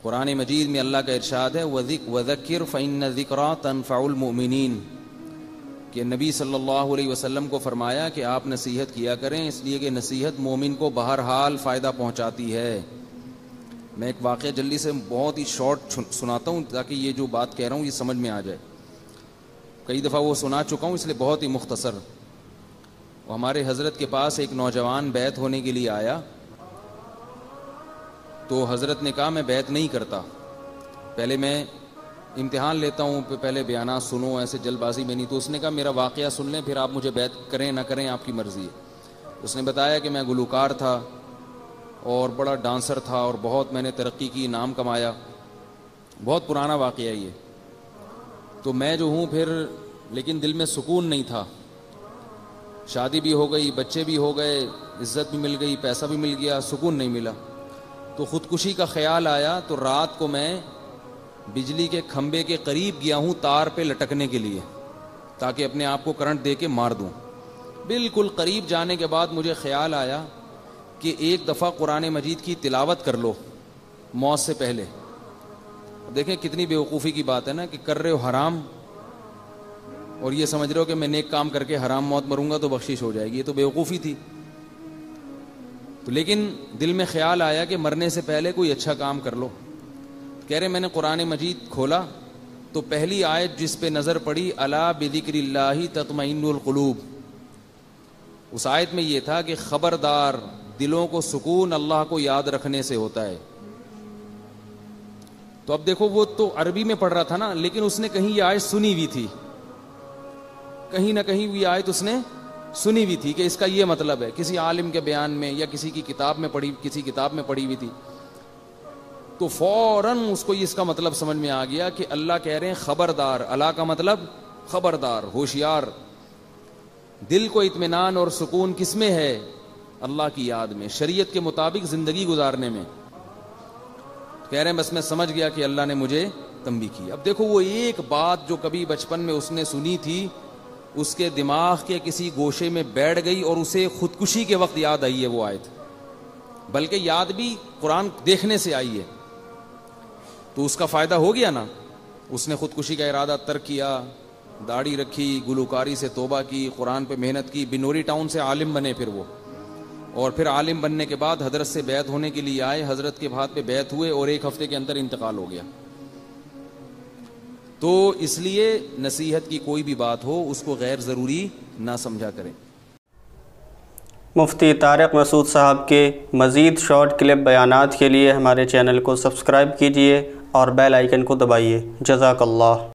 قرآن مجید میں اللہ کا ارشاد ہے وَذَكِّرْ فَإِنَّ الذِّكْرَىٰ تَنفَعُ الْمُؤْمِنِينَ، کہ نبی صلی اللہ علیہ وسلم کو فرمایا کہ آپ نصیحت کیا کریں، اس لیے کہ نصیحت مومن کو بہرحال فائدہ پہنچاتی ہے۔ میں ایک واقعہ جلدی سے بہت ہی شارٹ سناتا ہوں تاکہ یہ جو بات کہہ رہا ہوں یہ سمجھ میں آ جائے۔ کئی دفعہ وہ سنا چکا ہوں، اس لیے بہت ہی مختصر۔ ہمارے حضرت کے پاس ایک نوجوان بیعت ہونے کے لیے آیا، تو حضرت نے کہا میں بیعت نہیں کرتا، پہلے میں امتحان لیتا ہوں، پہلے بیانات سنو، ایسے جلد بازی میں نہیں۔ تو اس نے کہا میرا واقعہ سن لیں، پھر آپ مجھے بیعت کریں نہ کریں آپ کی مرضی ہے۔ اس نے بتایا کہ میں گلوکار تھا اور بڑا ڈانسر تھا اور بہت میں نے ترقی کی، نام کمایا، بہت پرانا واقعہ ہے یہ۔ تو میں جو ہوں پھر لیکن دل میں سکون نہیں تھا، شادی بھی ہو گئی، بچے بھی ہو گئے، عزت بھی مل گئی، پیسہ بھی مل گیا، سکون نہیں ملا۔ تو خودکشی کا خیال آیا، تو رات کو میں بجلی کے کھمبے کے قریب گیا ہوں تار پہ لٹکنے کے لیے تاکہ اپنے آپ کو کرنٹ دے کے مار دوں۔ بالکل قریب جانے کے بعد مجھے خیال آیا کہ ایک دفعہ قرآن مجید کی تلاوت کر لو موت سے پہلے۔ دیکھیں کتنی بیوقوفی کی بات ہے نا، کہ کر رہے ہو حرام اور یہ سمجھ رہے ہو کہ میں نیک کام کر کے حرام موت مروں گا تو بخشش ہو جائے گی، یہ تو بیوقوفی تھی۔ تو لیکن دل میں خیال آیا کہ مرنے سے پہلے کوئی اچھا کام کر لو۔ کہہ رہے میں نے قرآن مجید کھولا تو پہلی آیت جس پہ نظر پڑی الا بذکر اللہ تطمئن القلوب، اس آیت میں یہ تھا کہ خبردار، دلوں کو سکون اللہ کو یاد رکھنے سے ہوتا ہے۔ تو اب دیکھو وہ تو عربی میں پڑھ رہا تھا نا، لیکن اس نے کہیں یہ آیت سنی ہوئی تھی، کہیں نہ کہیں یہ آیت اس نے سنی ہوئی تھی کہ اس کا یہ مطلب ہے، کسی عالم کے بیان میں یا کسی کی کتاب میں پڑھی، کسی کتاب میں پڑھی ہوئی تھی۔ تو فوراً اس کو اس کا مطلب سمجھ میں آ گیا کہ اللہ کہہ رہے ہیں خبردار، اللہ کا مطلب خبردار، ہوشیار۔ دل کو اطمینان اور سکون کس میں ہے؟ اللہ کی یاد میں، شریعت کے مطابق زندگی گزارنے میں۔ کہہ رہے ہیں بس میں سمجھ گیا کہ اللہ نے مجھے تنبیہ کی۔ اب دیکھو وہ ایک بات جو کبھی بچپن میں اس نے سنی تھی، اس کے دماغ کے کسی گوشے میں بیٹھ گئی اور اسے خودکشی کے وقت یاد آئی ہے وہ آیت، بلکہ یاد بھی قرآن دیکھنے سے آئی ہے۔ تو اس کا فائدہ ہو گیا نا، اس نے خودکشی کا ارادہ ترک کیا، داڑھی رکھی، گلوکاری سے توبہ کی، قرآن پہ محنت کی، بنوری ٹاؤن سے عالم بنے پھر وہ، اور پھر عالم بننے کے بعد حضرت سے بیعت ہونے کے لیے آئے، حضرت کے ہاتھ پہ بیعت ہوئے اور 1 ہفتے کے اندر انتقال ہو گیا۔ تو اس لیے نصیحت کی کوئی بھی بات ہو اس کو غیر ضروری نہ سمجھا کریں۔ مفتی طارق مسعود صاحب کے مزید شارٹ کلپ بیانات کے لیے ہمارے چینل کو سبسکرائب کیجیے اور بیل آئیکن کو دبائیے۔ جزاک اللہ۔